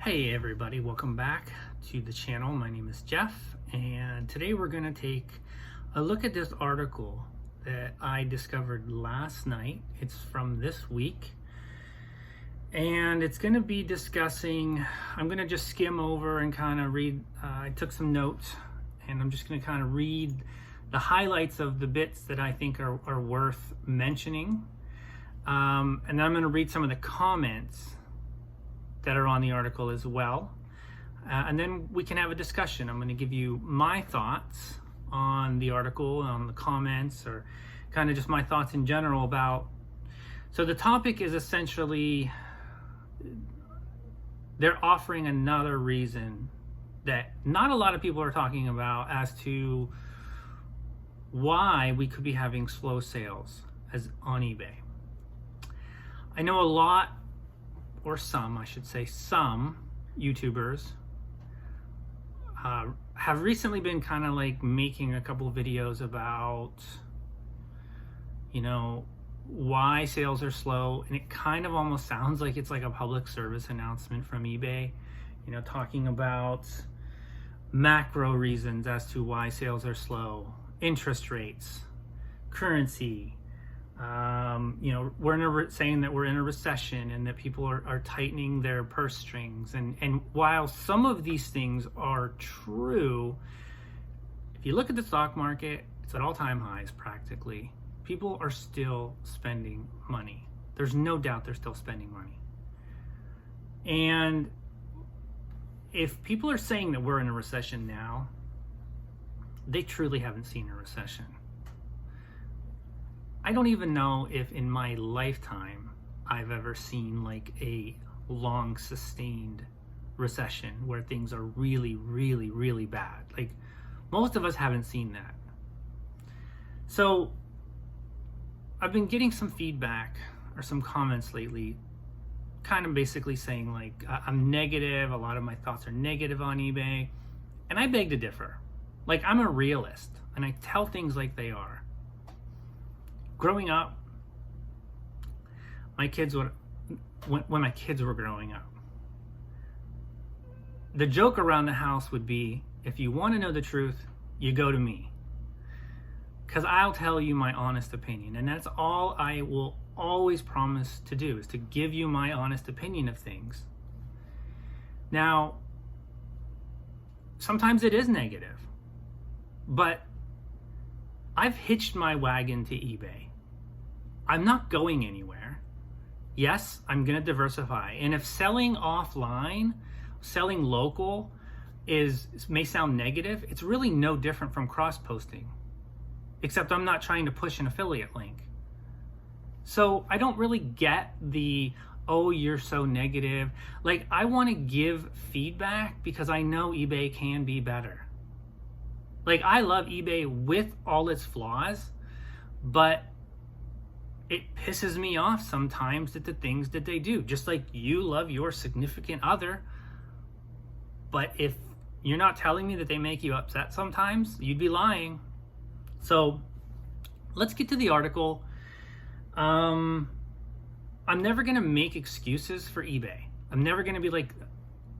Hey everybody, welcome back to the channel. My name is Jeff, and today we're going to take a look at this article that I discovered last night. It's from this week, and it's going to be discussing, I'm going to just skim over and kind of read, I took some notes, and I'm just going to kind of read the highlights of the bits that I think are worth mentioning, and then I'm going to read some of the comments that are on the article as well, and then we can have a discussion. I'm going to give you my thoughts on the article, on the comments, or kind of just my thoughts in general about. So the topic is essentially they're offering another reason that not a lot of people are talking about as to why we could be having slow sales as on eBay. I know a lot, or some, I should say, some YouTubers have recently been kind of like making a couple of videos about, you know, why sales are slow, and it kind of almost sounds like it's like a public service announcement from eBay, you know, talking about macro reasons as to why sales are slow, interest rates, currency. You know, we're saying that we're in a recession and that people are tightening their purse strings. And while some of these things are true, if you look at the stock market, it's at all-time highs practically. People are still spending money. There's no doubt they're still spending money. And if people are saying that we're in a recession now, they truly haven't seen a recession. I don't even know if in my lifetime I've ever seen like a long sustained recession where things are really, really, really bad. Like most of us haven't seen that. So I've been getting some feedback or some comments lately, kind of basically saying like I'm negative, a lot of my thoughts are negative on eBay, and I beg to differ. Like I'm a realist and I tell things like they are. Growing up, my kids would, when my kids were growing up, the joke around the house would be, if you want to know the truth, you go to me. Because I'll tell you my honest opinion. And that's all I will always promise to do, is to give you my honest opinion of things. Now, sometimes it is negative, but I've hitched my wagon to eBay. I'm not going anywhere. Yes, I'm going to diversify. And if selling offline, selling local may sound negative, it's really no different from cross-posting. Except I'm not trying to push an affiliate link. So I don't really get the, oh, you're so negative. Like, I want to give feedback because I know eBay can be better. Like, I love eBay with all its flaws, but it pisses me off sometimes that the things that they do, just like you love your significant other, but if you're not telling me that they make you upset sometimes, you'd be lying. So let's get to the article. I'm never going to make excuses for eBay. I'm never going to be like,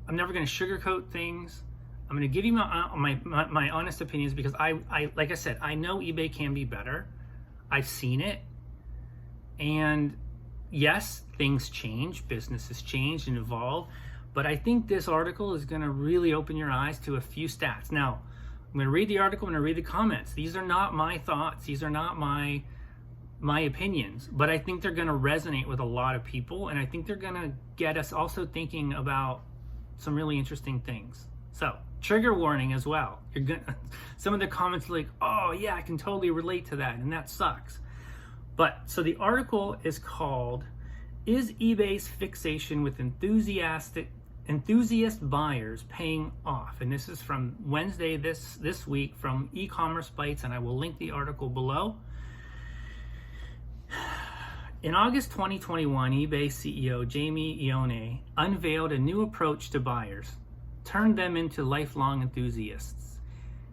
I'm never going to sugarcoat things. I'm going to give you my honest opinions because I like I said, I know eBay can be better. I've seen it. And yes, things change, businesses change and evolve, but I think this article is going to really open your eyes to a few stats. Now, I'm going to read the article, I'm going to read the comments. These are not my thoughts, these are not my opinions, but I think they're going to resonate with a lot of people, and I think they're going to get us also thinking about some really interesting things. So, trigger warning as well. Some of the comments are like, oh yeah, I can totally relate to that, and that sucks. But, so the article is called, Is eBay's Fixation with Enthusiast Buyers Paying Off? And this is from Wednesday this week from EcommerceBytes, and I will link the article below. In August 2021, eBay CEO Jamie Iannone unveiled a new approach to buyers, turned them into lifelong enthusiasts.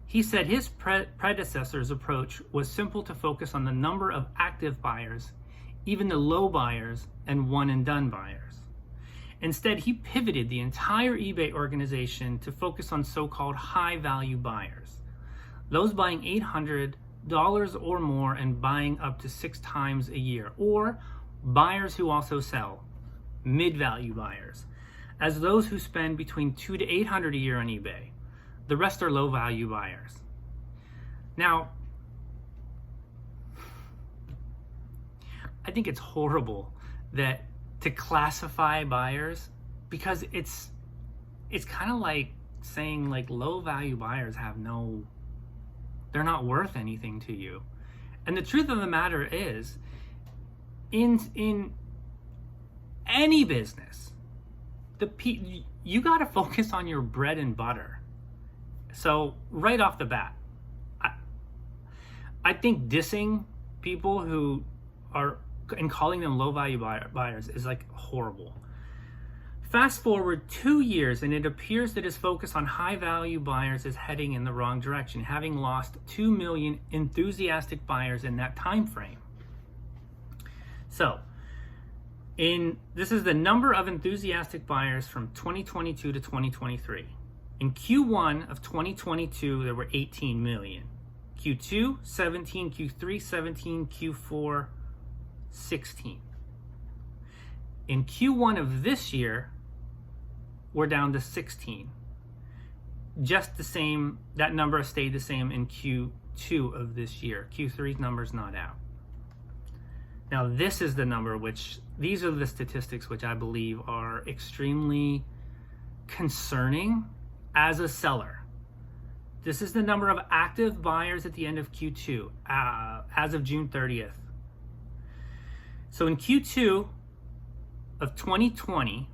He said his predecessor's approach was simple to focus on the number of active buyers, even the low buyers and one-and-done buyers. Instead, he pivoted the entire eBay organization to focus on so-called high-value buyers. Those buying $800 or more and buying up to 6 times a year, or buyers who also sell, mid-value buyers, as those who spend between $200 to $800 a year on eBay. The rest are low-value buyers. Now, I think it's horrible that to classify buyers, because it's kind of like saying like low-value buyers they're not worth anything to you. And the truth of the matter is, in any business, you got to focus on your bread and butter. So right off the bat, I think dissing people who are and calling them low-value buyers is like horrible. Fast forward 2 years, and it appears that his focus on high-value buyers is heading in the wrong direction, having lost 2 million enthusiastic buyers in that time frame. So, this is the number of enthusiastic buyers from 2022 to 2023. In Q1 of 2022, there were 18 million. Q2, 17, Q3, 17, Q4, 16. In Q1 of this year, we're down to 16. Just the same, that number stayed the same in Q2 of this year. Q3's number's not out. Now this is the number these are the statistics which I believe are extremely concerning as a seller. This is the number of active buyers at the end of Q2, as of June 30th. So in Q2 of 2020,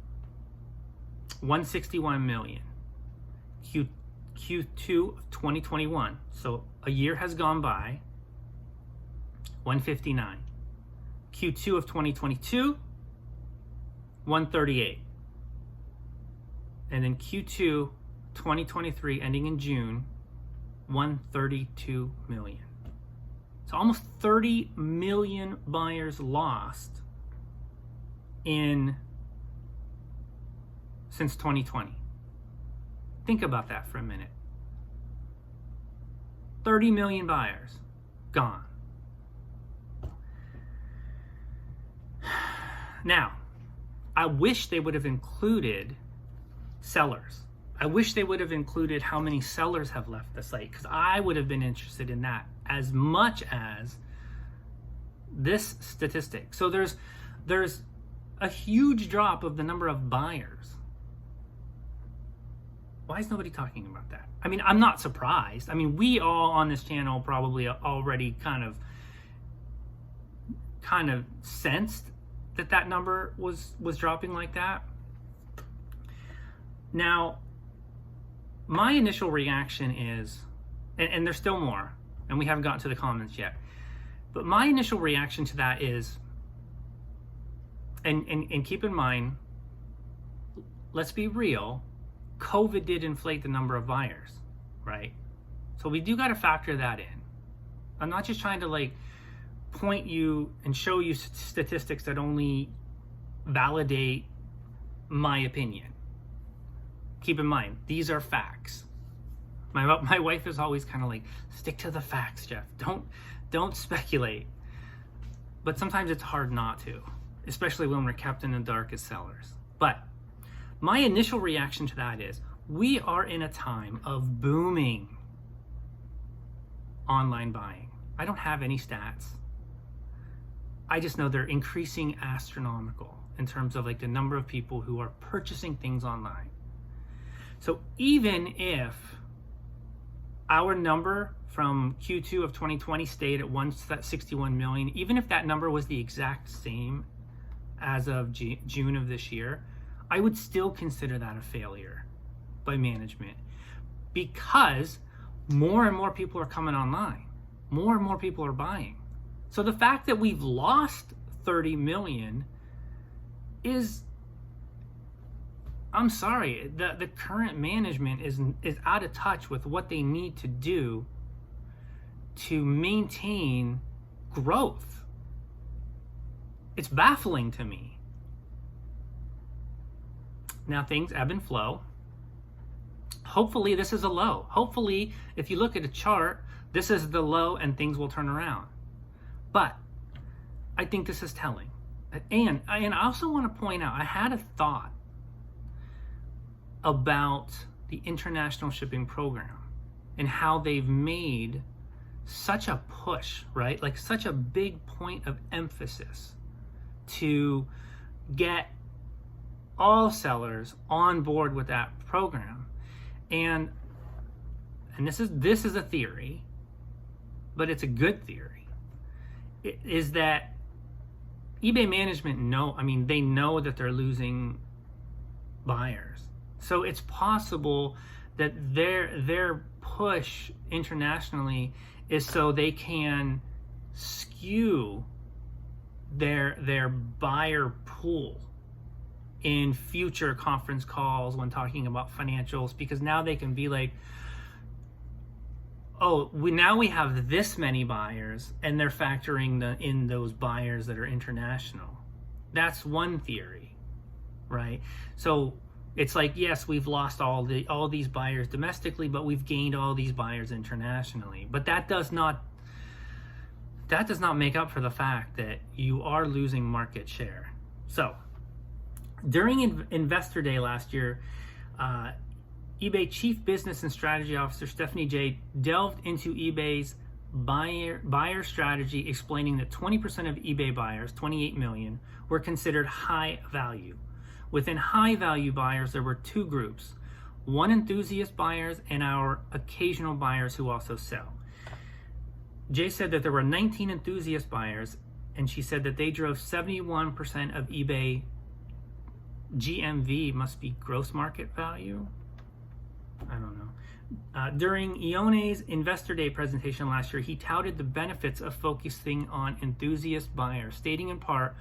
161 million. Q2 of 2021, so a year has gone by, 159. Q2 of 2022, 138. And then Q2 2023, ending in June, 132 million. So almost 30 million buyers lost since 2020. Think about that for a minute. 30 million buyers gone. Now, I wish they would have included sellers. I wish they would have included how many sellers have left the site, because I would have been interested in that as much as this statistic. So there's a huge drop of the number of buyers. Why is nobody talking about that? I mean, I'm not surprised. I mean, we all on this channel probably already kind of sensed that number was dropping like that. Now, my initial reaction is, and there's still more, and we haven't gotten to the comments yet, but my initial reaction to that is, and keep in mind, let's be real, COVID did inflate the number of buyers, right? So we do got to factor that in. I'm not just trying to like point you and show you statistics that only validate my opinion. Keep in mind, these are facts. My wife is always kind of like, stick to the facts, Jeff. Don't speculate. But sometimes it's hard not to, especially when we're kept in the dark as sellers. But my initial reaction to that is, we are in a time of booming online buying. I don't have any stats. I just know they're increasing astronomical in terms of like the number of people who are purchasing things online. So even if our number from Q2 of 2020 stayed at 161 million, even if that number was the exact same as of June of this year, I would still consider that a failure by management, because more and more people are coming online. More and more people are buying. So the fact that we've lost 30 million is, I'm sorry, the current management is out of touch with what they need to do to maintain growth. It's baffling to me. Now things ebb and flow. Hopefully this is a low. Hopefully, if you look at a chart, this is the low and things will turn around. But I think this is telling. And I also want to point out, I had a thought about the international shipping program and how they've made such a push, right? Like such a big point of emphasis to get all sellers on board with that program. And this is a theory, but it's a good theory. It is that eBay management they know that they're losing buyers. So it's possible that their push internationally is so they can skew their buyer pool in future conference calls when talking about financials, because now they can be like, oh, now we have this many buyers, and they're factoring in those buyers that are international. That's one theory, right? So it's like, yes, we've lost all these buyers domestically, but we've gained all these buyers internationally. But that does not make up for the fact that you are losing market share. So during Investor Day last year, eBay Chief Business and Strategy Officer Stephanie Jay delved into eBay's buyer strategy, explaining that 20% of eBay buyers, 28 million, were considered high value. Within high value buyers, there were two groups: one, enthusiast buyers, and our occasional buyers who also sell. Jay said that there were 19 enthusiast buyers, and she said that they drove 71% of eBay GMV, must be gross market value. I don't know. During Ione's Investor Day presentation last year, he touted the benefits of focusing on enthusiast buyers, stating in part,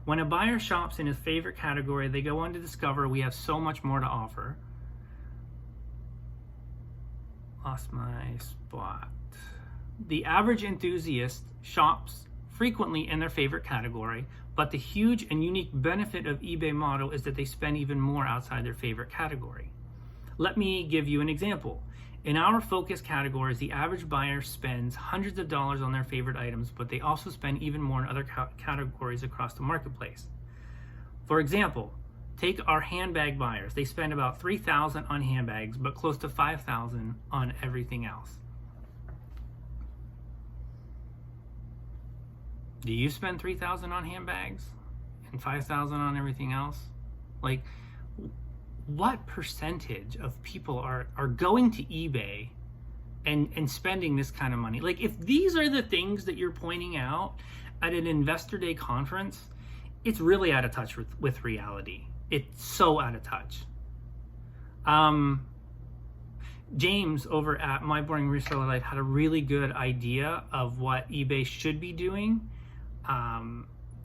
when a buyer shops in his favorite category, they go on to discover we have so much more to offer. Lost my spot. The average enthusiast shops frequently in their favorite category, but the huge and unique benefit of eBay model is that they spend even more outside their favorite category. Let me give you an example. In our focus categories, the average buyer spends hundreds of dollars on their favorite items, but they also spend even more in other categories across the marketplace. For example, take our handbag buyers. They spend about $3,000 on handbags, but close to $5,000 on everything else. Do you spend $3,000 on handbags and $5,000 on everything else? Like, what percentage of people are going to eBay and spending this kind of money? Like, if these are the things that you're pointing out at an Investor Day conference, it's really out of touch with reality. It's so out of touch. James over at My Boring Reseller Life had a really good idea of what eBay should be doing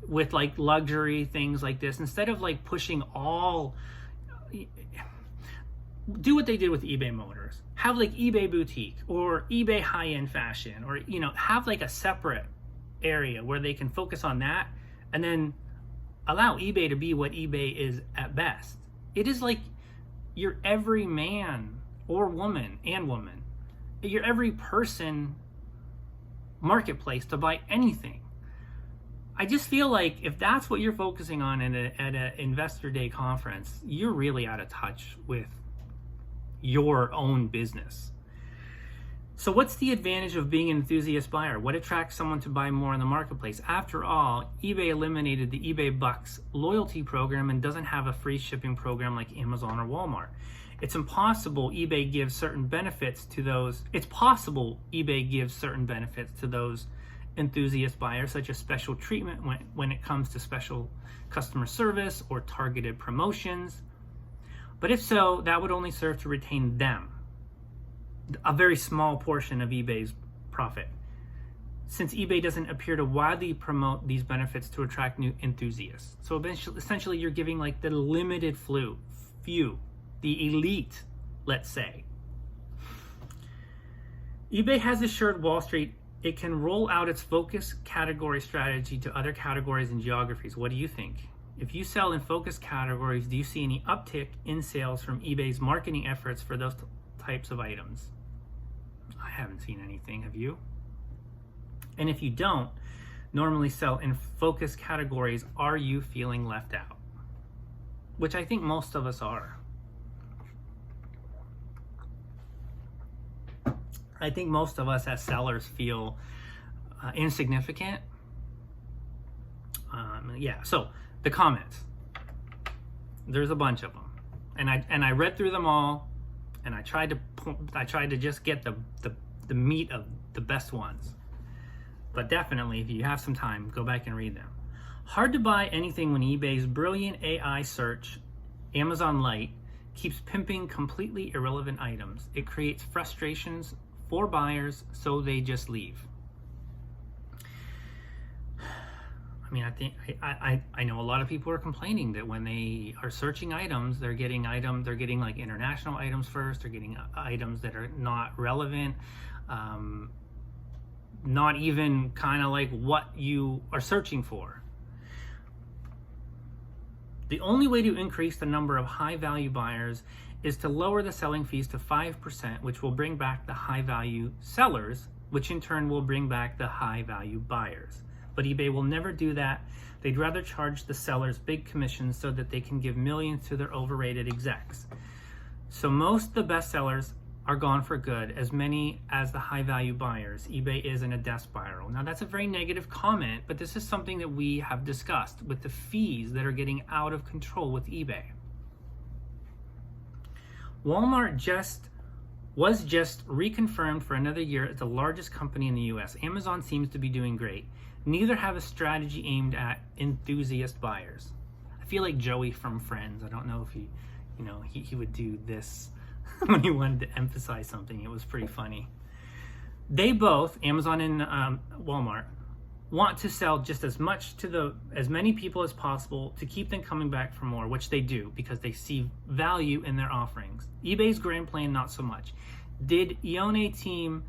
with like luxury things like this. Instead of like pushing all, do what they did with eBay Motors. Have like eBay Boutique or eBay High-End Fashion, or have like a separate area where they can focus on that, and then allow eBay to be what eBay is at best. It is like your every man or woman, your every person marketplace to buy anything. I just feel like if that's what you're focusing on at an Investor Day conference, you're really out of touch with your own business. So what's the advantage of being an enthusiast buyer? What attracts someone to buy more in the marketplace? After all, eBay eliminated the eBay Bucks loyalty program and doesn't have a free shipping program like Amazon or Walmart. It's possible eBay gives certain benefits to those enthusiast buyers, such as special treatment when it comes to special customer service or targeted promotions. But if so, that would only serve to retain them, a very small portion of eBay's profit, since eBay doesn't appear to widely promote these benefits to attract new enthusiasts. So essentially you're giving like the limited few, the elite, let's say. eBay has assured Wall Street it can roll out its focus category strategy to other categories and geographies. What do you think? If you sell in focus categories, do you see any uptick in sales from eBay's marketing efforts for those types of items? I haven't seen anything, have you? And if you don't normally sell in focus categories, are you feeling left out? Which I think most of us are. I think most of us as sellers feel insignificant. Yeah, so the comments. There's a bunch of them, and I read through them all, and I tried to just get the meat of the best ones. But definitely, if you have some time, go back and read them. Hard to buy anything when eBay's brilliant AI search, Amazon Lite, keeps pimping completely irrelevant items. It creates frustrations for buyers, so they just leave. I mean, I know a lot of people are complaining that when they are searching items, they're getting like international items first. They're getting items that are not relevant, not even kind of like what you are searching for. The only way to increase the number of high-value buyers is to lower the selling fees to 5%, which will bring back the high-value sellers, which in turn will bring back the high-value buyers. But eBay will never do that. They'd rather charge the sellers big commissions so that they can give millions to their overrated execs. So most of the best sellers are gone for good, as many as the high-value buyers. eBay is in a death spiral. Now that's a very negative comment, but this is something that we have discussed with the fees that are getting out of control with eBay. Walmart was just reconfirmed for another year as the largest company in the US. Amazon seems to be doing great. Neither have a strategy aimed at enthusiast buyers. I feel like Joey from Friends. I don't know if he would do this when he wanted to emphasize something. It was pretty funny. They both, Amazon and Walmart, want to sell just as much to as many people as possible to keep them coming back for more, which they do because they see value in their offerings. eBay's grand plan, not so much. Did Ione team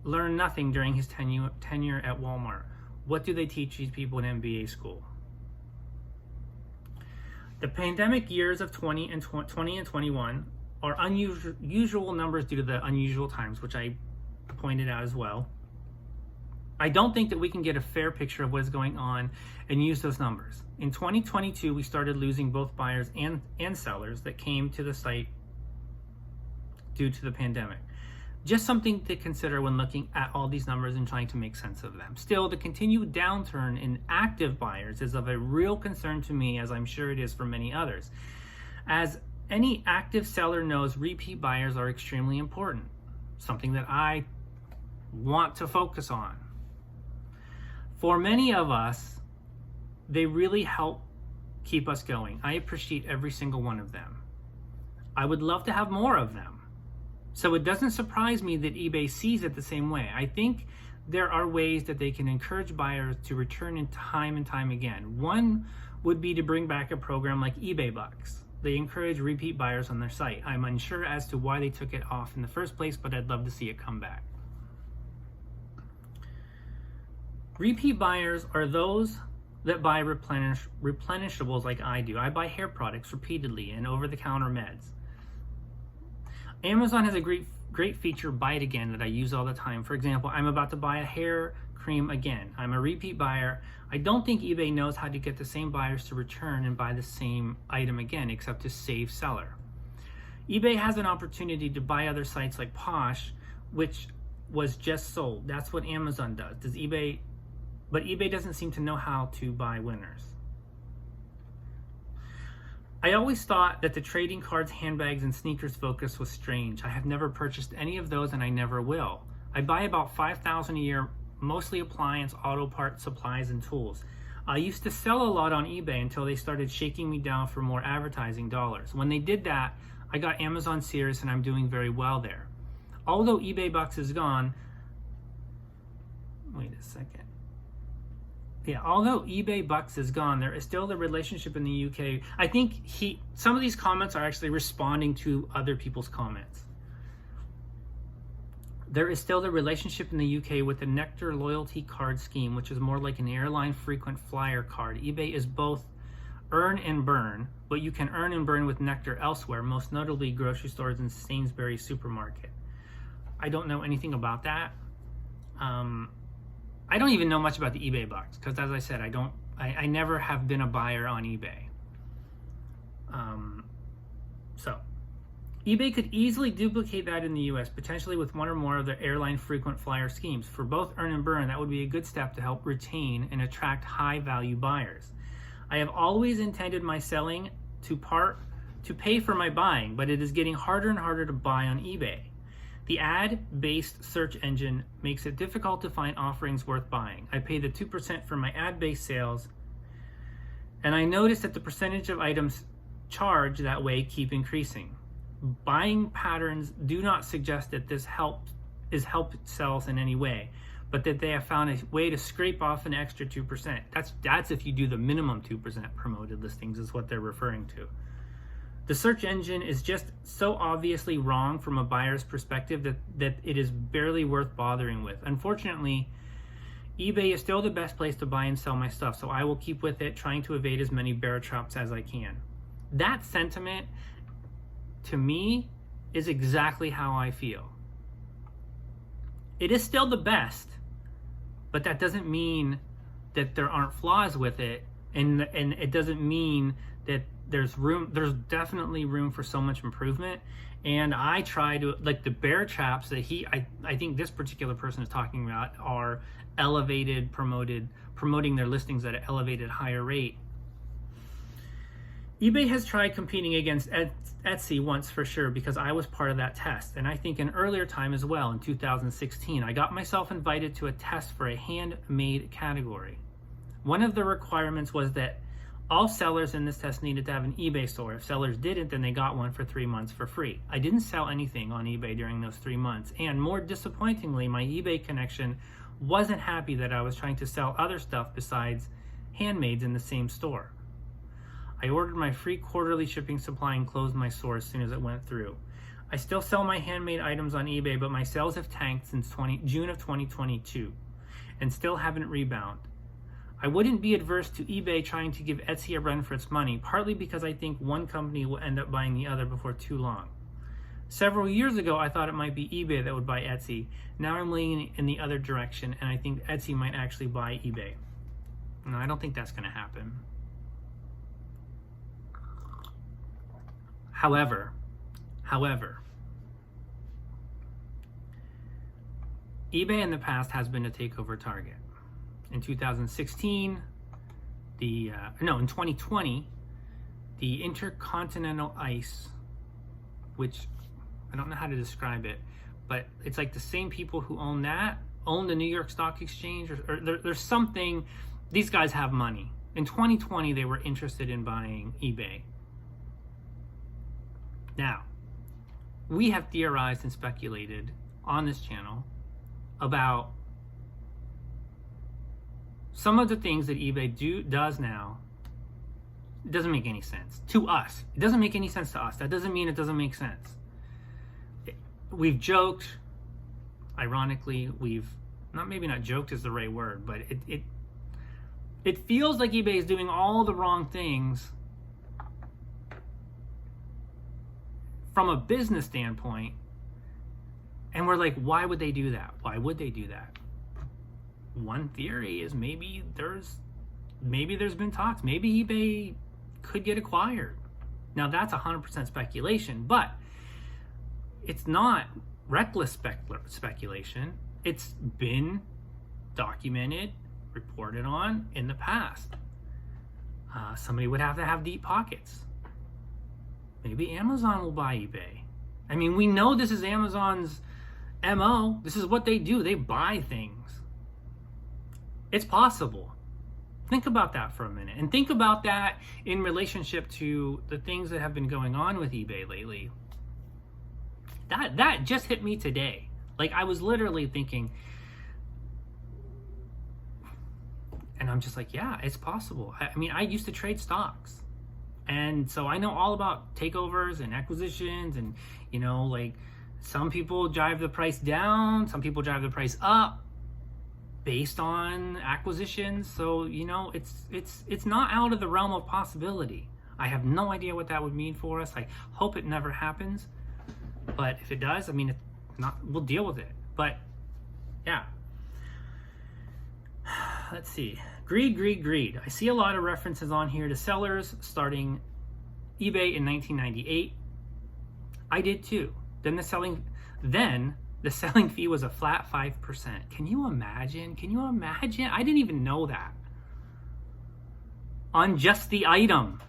learn nothing during his tenure at Walmart? What do they teach these people in MBA school? The pandemic years of 20 and 21 are unusual numbers due to the unusual times, which I pointed out as well. I don't think that we can get a fair picture of what is going on and use those numbers. In 2022, we started losing both buyers and sellers that came to the site due to the pandemic. Just something to consider when looking at all these numbers and trying to make sense of them. Still, the continued downturn in active buyers is of a real concern to me, as I'm sure it is for many others. As any active seller knows, repeat buyers are extremely important, something that I want to focus on. For many of us, they really help keep us going. I appreciate every single one of them. I would love to have more of them. So it doesn't surprise me that eBay sees it the same way. I think there are ways that they can encourage buyers to return in time and time again. One would be to bring back a program like eBay Bucks. They encourage repeat buyers on their site. I'm unsure as to why they took it off in the first place, but I'd love to see it come back. Repeat buyers are those that buy replenishables like I do. I buy hair products repeatedly and over-the-counter meds. Amazon has a great feature, Buy It Again, that I use all the time. For example, I'm about to buy a hair cream again. I'm a repeat buyer. I don't think eBay knows how to get the same buyers to return and buy the same item again, except to save seller. eBay has an opportunity to buy other sites like Posh, which was just sold. That's what Amazon does. But eBay doesn't seem to know how to buy winners. I always thought that the trading cards, handbags, and sneakers focus was strange. I have never purchased any of those, and I never will. I buy about $5,000 a year, mostly appliance, auto parts, supplies, and tools. I used to sell a lot on eBay until they started shaking me down for more advertising dollars. When they did that, I got Amazon serious, and I'm doing very well there. Although eBay Bucks is gone, wait a second. Yeah, although eBay Bucks is gone, there is still the relationship in the UK. I think some of these comments are actually responding to other people's comments. There is still the relationship in the UK with the Nectar loyalty card scheme, which is more like an airline frequent flyer card. eBay is both earn and burn what you can earn and burn with Nectar elsewhere, most notably grocery stores and Sainsbury's supermarket. I don't know anything about that. I don't even know much about the eBay box because, as I said, I never have been a buyer on eBay. So eBay could easily duplicate that in the US, potentially with one or more of their airline frequent flyer schemes. For both earn and burn, that would be a good step to help retain and attract high value buyers. I have always intended my selling to pay for my buying, but it is getting harder and harder to buy on eBay. The ad-based search engine makes it difficult to find offerings worth buying. I pay the 2% for my ad-based sales, and I notice that the percentage of items charged that way keep increasing. Buying patterns do not suggest that this help sales in any way, but that they have found a way to scrape off an extra 2%. That's if you do the minimum 2% promoted listings is what they're referring to. The search engine is just so obviously wrong from a buyer's perspective that it is barely worth bothering with. Unfortunately, eBay is still the best place to buy and sell my stuff, so I will keep with it, trying to evade as many bear traps as I can. That sentiment, to me, is exactly how I feel. It is still the best, but that doesn't mean that there aren't flaws with it, and it doesn't mean that there's definitely room for so much improvement. And I try to, like, the bear traps that I think this particular person is talking about are elevated, promoting their listings at an elevated higher rate. eBay has tried competing against Etsy once for sure, because I was part of that test, and I think an earlier time as well, in 2016. I got myself invited to a test for a handmade category. One of the requirements was that all sellers in this test needed to have an eBay store. If sellers didn't, then they got one for 3 months for free. I didn't sell anything on eBay during those 3 months, and more disappointingly, my eBay connection wasn't happy that I was trying to sell other stuff besides handmaids in the same store. I ordered my free quarterly shipping supply and closed my store as soon as it went through. I still sell my handmade items on eBay, but my sales have tanked since June of 2022 and still haven't rebounded. I wouldn't be adverse to eBay trying to give Etsy a run for its money, partly because I think one company will end up buying the other before too long. Several years ago, I thought it might be eBay that would buy Etsy. Now I'm leaning in the other direction, and I think Etsy might actually buy eBay. No, I don't think that's going to happen. However, eBay in the past has been a takeover target. In 2016, in 2020, the Intercontinental Ice, which I don't know how to describe it, but it's like the same people who own the New York Stock Exchange, or there's something. These guys have money. In 2020, they were interested in buying eBay. Now, we have theorized and speculated on this channel about some of the things that eBay does now. It doesn't make any sense to us. It doesn't make any sense to us. That doesn't mean it doesn't make sense. We've joked, ironically, maybe not joked is the right word, but it feels like eBay is doing all the wrong things from a business standpoint, and we're like, why would they do that? Why would they do that? One theory is maybe there's been talks. Maybe eBay could get acquired. Now that's 100% speculation, but it's not reckless speculation. It's been documented, reported on in the past. Somebody would have to have deep pockets. Maybe Amazon will buy eBay. I mean, we know this is Amazon's MO. This is what they do. They buy things. It's possible. Think about that for a minute. And think about that in relationship to the things that have been going on with eBay lately. That just hit me today. Like, I was literally thinking, and I'm just like, yeah, it's possible. I mean, I used to trade stocks. And so I know all about takeovers and acquisitions, and, like, some people drive the price down, some people drive the price up. based on acquisitions. So, you know, it's not out of the realm of possibility. I have no idea what that would mean for us. I hope it never happens. But if it does, I mean, we'll deal with it. But yeah. Let's see. Greed. I see a lot of references on here to sellers starting eBay in 1998. I did too. Then the selling fee was a flat 5%. Can you imagine? I didn't even know that. On just the item.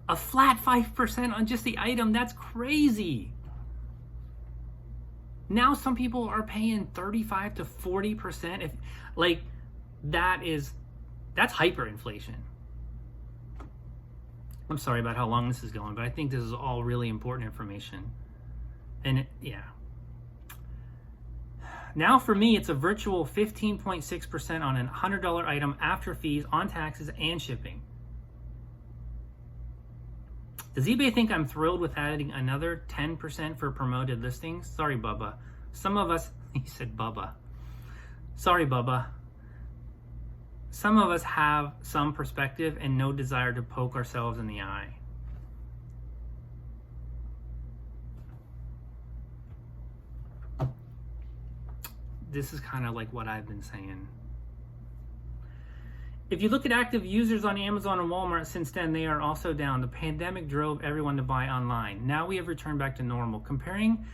A flat 5% on just the item. That's crazy. Now some people are paying 35 to 40%. That's hyperinflation. I'm sorry about how long this is going, but I think this is all really important information. And now for me, it's a virtual 15.6% on a $100 item after fees, on taxes, and shipping. Does eBay think I'm thrilled with adding another 10% for promoted listings? Sorry, Bubba. Some of us, he said Bubba. Sorry, Bubba. Some of us have some perspective and no desire to poke ourselves in the eye. This is kind of like what I've been saying. If you look at active users on Amazon and Walmart since then, they are also down. The pandemic drove everyone to buy online. Now we have returned back to normal. Comparing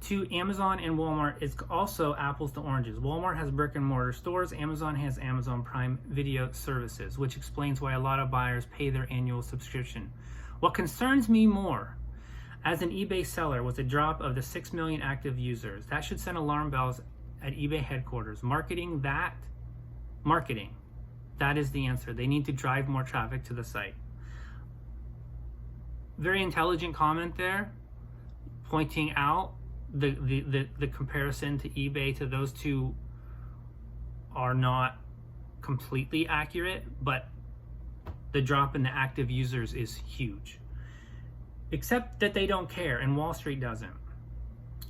to Amazon and Walmart is also apples to oranges. Walmart has brick and mortar stores. Amazon has Amazon Prime Video services, which explains why a lot of buyers pay their annual subscription. What concerns me more as an eBay seller was a drop of the 6 million active users. That should send alarm bells at eBay headquarters. Marketing. That is the answer. They need to drive more traffic to the site. Very intelligent comment there, pointing out the comparison to eBay to those two are not completely accurate, but the drop in the active users is huge. Except that they don't care, and Wall Street doesn't.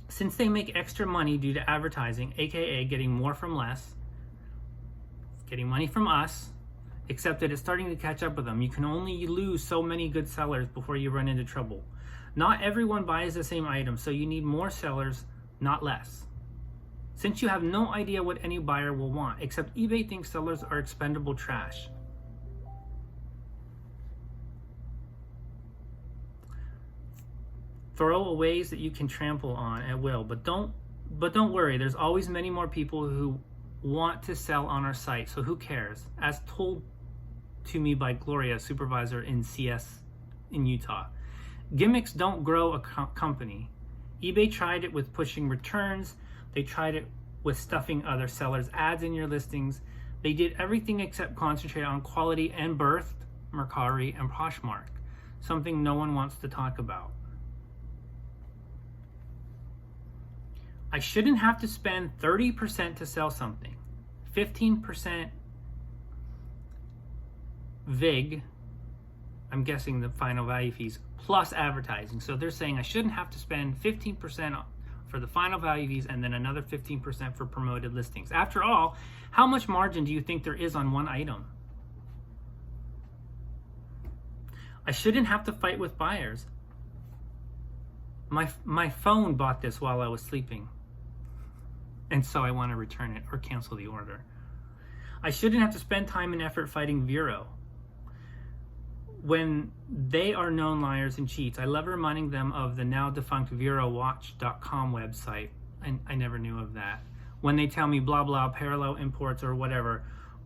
Since they make extra money due to advertising, aka getting more from less, getting money from us, except that it's starting to catch up with them. You can only lose so many good sellers before you run into trouble. Not everyone buys the same item, so you need more sellers, not less. Since you have no idea what any buyer will want, except eBay thinks sellers are expendable trash. Throwaways that you can trample on at will, but don't worry, there's always many more people who want to sell on our site, so who cares? As told to me by Gloria, supervisor in CS in Utah. Gimmicks don't grow a company. eBay tried it with pushing returns. They tried it with stuffing other sellers' ads in your listings. They did everything except concentrate on quality and birthed Mercari and Poshmark, something no one wants to talk about. I shouldn't have to spend 30% to sell something. 15% VIG, I'm guessing the final value fees, plus advertising. So they're saying I shouldn't have to spend 15% for the final value fees and then another 15% for promoted listings. After all, how much margin do you think there is on one item? I shouldn't have to fight with buyers. My phone bought this while I was sleeping, and so I want to return it or cancel the order. I shouldn't have to spend time and effort fighting Vero when they are known liars and cheats. I love reminding them of the now defunct VeroWatch.com website. I never knew of that. When they tell me blah blah parallel imports or whatever,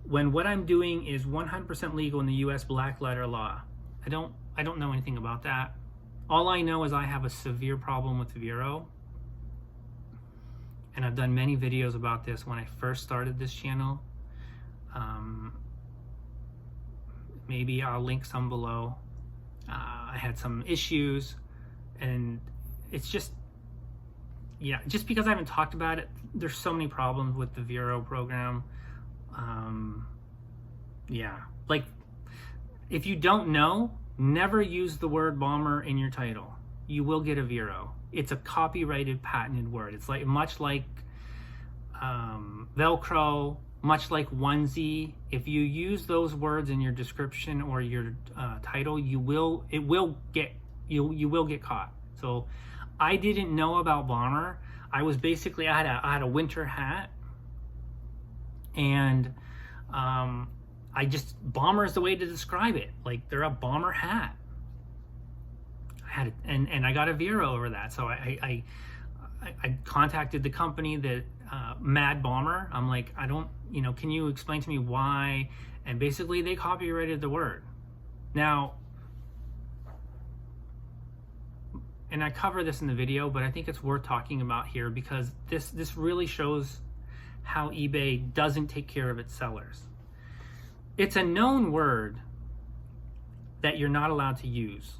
when what I'm doing is 100% legal in the US black letter law. I don't know anything about that. All I know is I have a severe problem with Vero. And I've done many videos about this when I first started this channel. Maybe I'll link some below. I had some issues, and it's just, yeah, just because I haven't talked about it, there's so many problems with the Vero program. Yeah, like, if you don't know, never use the word bomber in your title. You will get a Vero. It's a copyrighted, patented word. It's like much like Velcro, much like onesie. If you use those words in your description or your title, you will get caught. So I didn't know about bomber. I was basically, I had a winter hat, and bomber is the way to describe it. Like, they're a bomber hat. I had it, and I got a vero over that. So I contacted the company that Mad Bomber. I'm like, I don't, can you explain to me why? And basically they copyrighted the word. Now, and I cover this in the video, but I think it's worth talking about here because this really shows how eBay doesn't take care of its sellers. It's a known word that you're not allowed to use.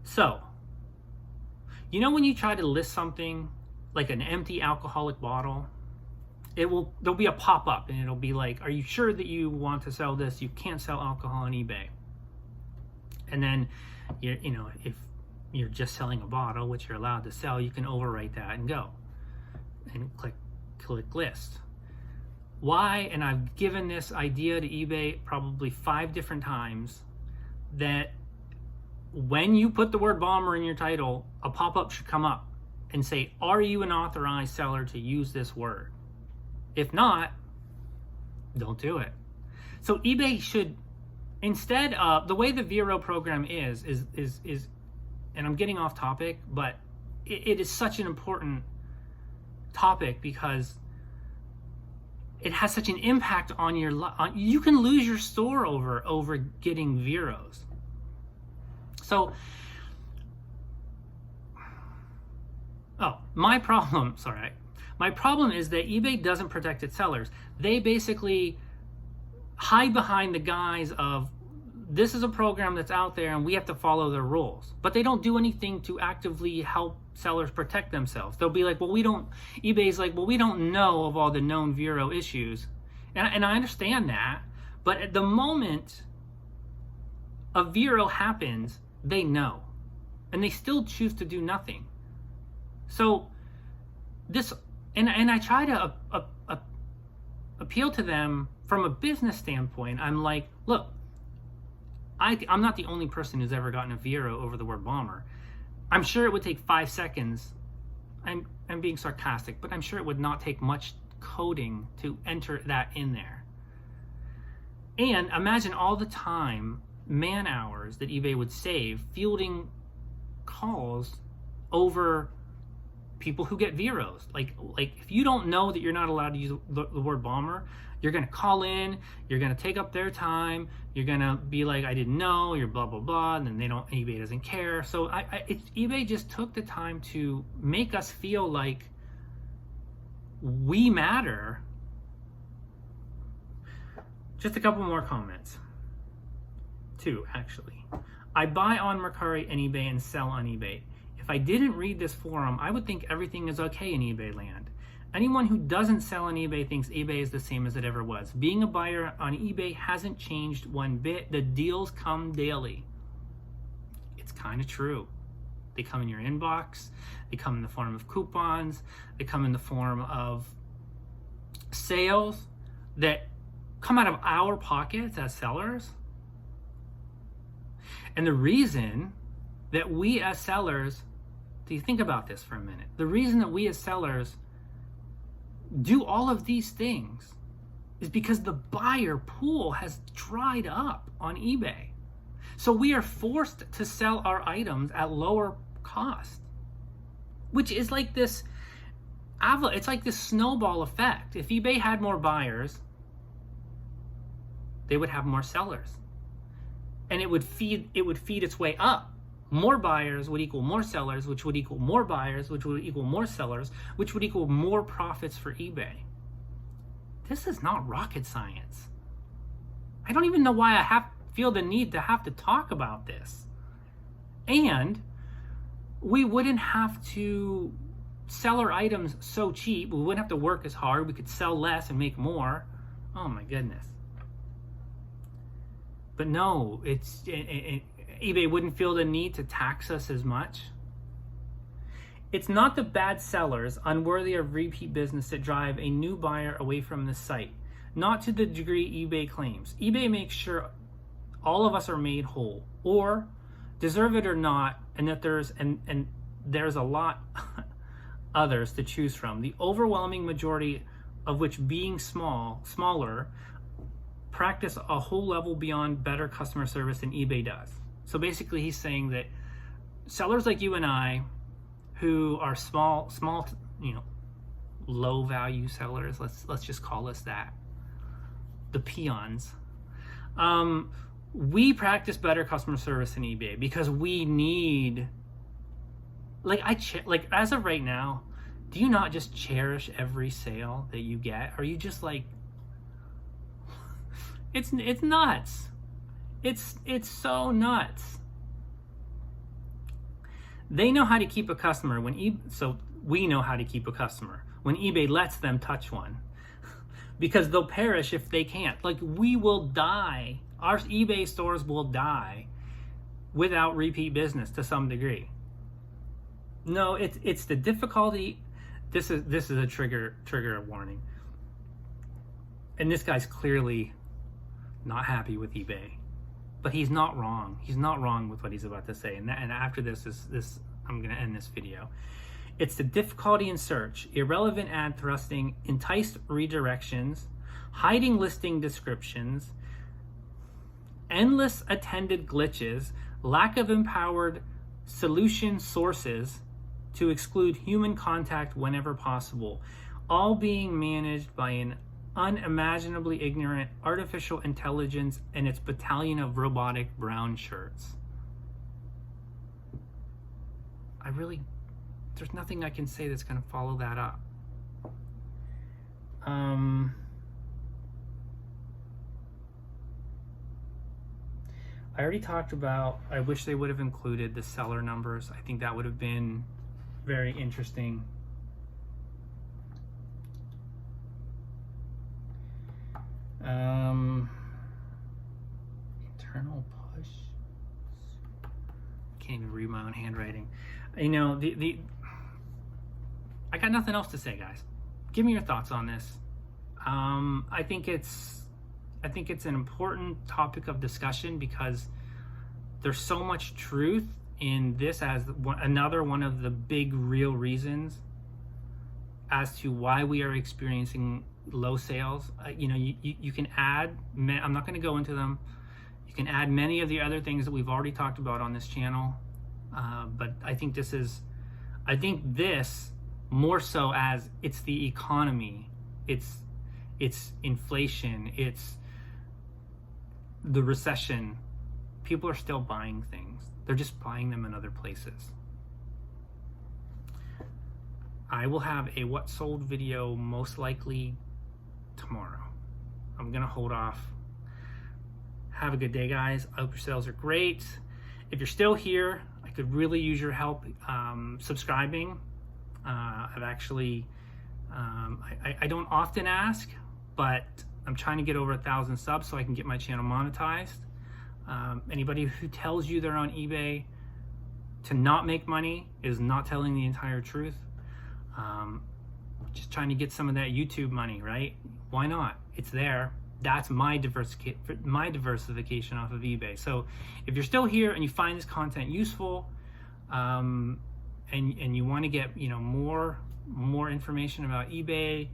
So, when you try to list something like an empty alcoholic bottle, there'll be a pop-up and it'll be like, are you sure that you want to sell this? You can't sell alcohol on eBay. And then, if you're just selling a bottle, which you're allowed to sell, you can overwrite that and go and click list. Why? And I've given this idea to eBay probably 5 different times, that when you put the word bomber in your title, a pop-up should come up and say, are you an authorized seller to use this word? If not, don't do it. So eBay should, instead of, the way the Vero program is, and I'm getting off topic, but it is such an important topic because it has such an impact on your life. You can lose your store over getting Veros. So, my problem is that eBay doesn't protect its sellers. They basically hide behind the guise of, this is a program that's out there and we have to follow their rules. But they don't do anything to actively help sellers protect themselves. They'll be like, eBay's like, we don't know of all the known Vero issues. And I understand that, but at the moment a Vero happens, they know. And they still choose to do nothing. So and I try to appeal to them from a business standpoint. I'm like, look, I'm not the only person who's ever gotten a Vero over the word bomber. I'm sure it would take 5 seconds. I'm being sarcastic, but I'm sure it would not take much coding to enter that in there. And imagine all the time, man hours that eBay would save fielding calls over people who get Veros. Like if you don't know that you're not allowed to use the word bomber, you're going to call in, you're going to take up their time, you're going to be like, I didn't know, you're blah, blah, blah, and then eBay doesn't care. So eBay just took the time to make us feel like we matter. Just a couple more comments. 2, actually. I buy on Mercari and eBay and sell on eBay. If I didn't read this forum, I would think everything is okay in eBay land. Anyone who doesn't sell on eBay thinks eBay is the same as it ever was. Being a buyer on eBay hasn't changed one bit. The deals come daily. It's kind of true. They come in your inbox. They come in the form of coupons. They come in the form of sales that come out of our pockets as sellers. And the reason that we as sellers, do you think about this for a minute? The reason that we as sellers do all of these things is because the buyer pool has dried up on eBay. So we are forced to sell our items at lower cost, which is like this, it's like this snowball effect. If eBay had more buyers, they would have more sellers. And it would feed its way up. More buyers would equal more sellers, which would equal more buyers, which would equal more sellers, which would equal more profits for eBay. This is not rocket science. I don't even know why I feel the need to have to talk about this. And we wouldn't have to sell our items so cheap. We wouldn't have to work as hard. We could sell less and make more. Oh my goodness. But no, eBay wouldn't feel the need to tax us as much. It's not the bad sellers unworthy of repeat business that drive a new buyer away from the site. Not to the degree eBay claims. eBay makes sure all of us are made whole, or deserve it or not, and that there's a lot others to choose from. The overwhelming majority of which, being smaller, practice a whole level beyond better customer service than eBay does. So basically he's saying that sellers like you and I, who are small, low value sellers, let's just call us that, the peons, we practice better customer service than eBay because we need, as of right now, do you not just cherish every sale that you get? Are you just like, it's nuts. It's so nuts. They know how to keep a customer so we know how to keep a customer when eBay lets them touch one, because they'll perish if they can't. Like, we will die. Our eBay stores will die without repeat business to some degree. No, it's the difficulty. This is a trigger warning. And this guy's clearly not happy with eBay. But he's not wrong. He's not wrong with what he's about to say. And after this I'm going to end this video. It's the difficulty in search, irrelevant ad thrusting, enticed redirections, hiding listing descriptions, endless attended glitches, lack of empowered solution sources to exclude human contact whenever possible, all being managed by an unimaginably ignorant artificial intelligence and its battalion of robotic brown shirts. There's nothing I can say that's going to follow that up. I already talked about, I wish they would have included the seller numbers. I think that would have been very interesting. Internal push. Can't even read my own handwriting. You know, I got nothing else to say, guys. Give me your thoughts on this. I think it's an important topic of discussion because there's so much truth in this as another one of the big real reasons as to why we are experiencing low sales. You can add, I'm not going to go into them. You can add many of the other things that we've already talked about on this channel. But I think this more so as it's the economy, it's inflation, it's the recession. People are still buying things. They're just buying them in other places. I will have a what sold video most likely tomorrow. I'm gonna hold off. Have a good day, guys. I hope your sales are great. If you're still here, I could really use your help subscribing. I've actually, I don't often ask, but I'm trying to get over 1,000 subs so I can get my channel monetized. Anybody who tells you they're on eBay to not make money is not telling the entire truth. Just trying to get some of that YouTube money, right? Why not? It's there. That's my diversification off of eBay. So if you're still here and you find this content useful, and you want to get more information about eBay,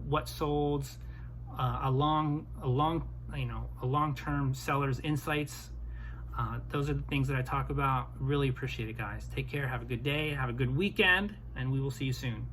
what solds, a long-term seller's insights, those are the things that I talk about. Really appreciate it, guys. Take care. Have a good day. Have a good weekend, and we will see you soon.